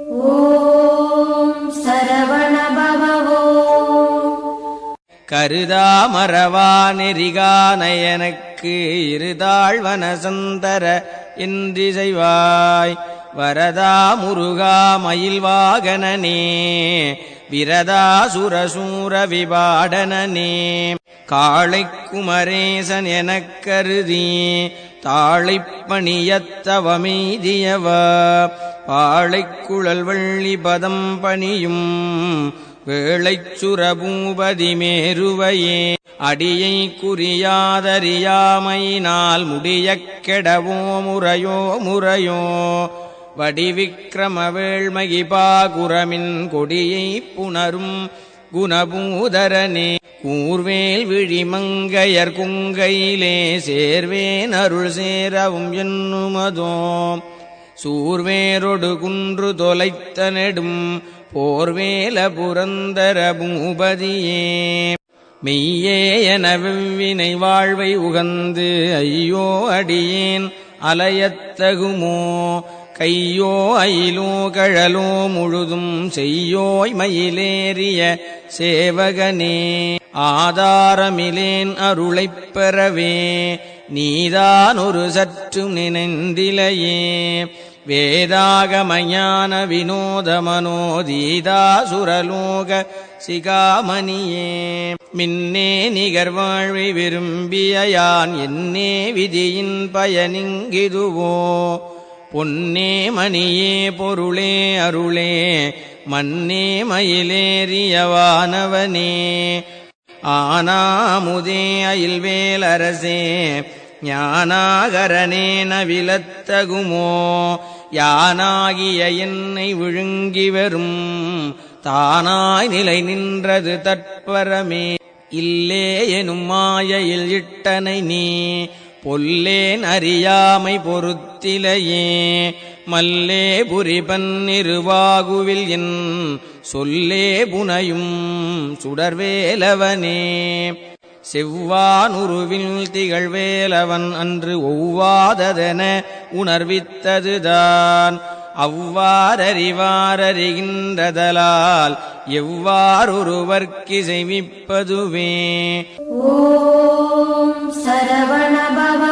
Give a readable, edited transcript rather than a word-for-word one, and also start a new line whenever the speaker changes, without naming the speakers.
ஓம் சரவண பவ.
கருதா மறவா நெறிகானயனுக்கு இருதாழ்வனசந்தர என்றிசைவாய் வரதா முருகா மயில் வாகனனே விரதா சுரசூர விபாடனனே காளைக் குமரேசன் எனக் கருதி தாளைப்பணியத்தவமெய்தியவ பாளைக் குழல் வள்ளி பதம் பணியும் வேளைச் சுரபூபதி மேருவையே அடியை குறியாதறியாமையினால் முடியக் கெடவோ முறையோ முறையோ வடிவிக்கிரம வேள்மகிபாகுரமின் கொடியைப் புணரும் குணபூதரனே கூர்வேல் விழிமங்கையர் குங்கையிலே சேர்வேன் அருள் சேரவும் என்னுமதோ சூர்வேரொடு குன்று தொலைத்த நெடும் போர்வேல புரந்தர பூபதியே மெய்யே என வெவ்வினை வாழ்வை உகந்து ஐயோ அடியேன் அலையத்தகுமோ கையோ அயிலோ கழலோ முழுதும் செய்யோய் மயிலேறிய சேவகனே ஆதாரமிலேன் அருளைப் பெறவே நீதான் ஒரு சற்றும் நினைந்திலையே வேதாகமஞான வினோத மனோதீதா சுரலோக சிகாமணியே மின்னே நிகர்வாழ்வை விரும்பிய யான் என்னே விதியின் பயனிங்கிதுவோ பொன்னே மணியே பொருளே அருளே மன்னே மயிலேறியவானவனே ஆனாமுதே அயில்வேலரசே ஞானாகரனே நவிலத்தகுமோ யானாகிய என்னை விழுங்கி வரும் தானாய் நிலை நின்றது தற்பரமே இல்லே எனும் மாயையில் இட்டனை நீ பொல்லேன் அறியாமை பொறுத்திலையே மல்லே புரிபன்னிருவாகுவில் என் சொல்லே புனையும் சுடர்வேலவனே செவ்வானுருவில் திகழ்வேலவன் அன்று ஒவ்வாததென உணர்வித்ததுதான் அவ்வாறறிவாரறிகின்றதலால் எவ்வாறொருவர்க்கு செய்விப்பதுவே.
ஓம் சரவண பவ.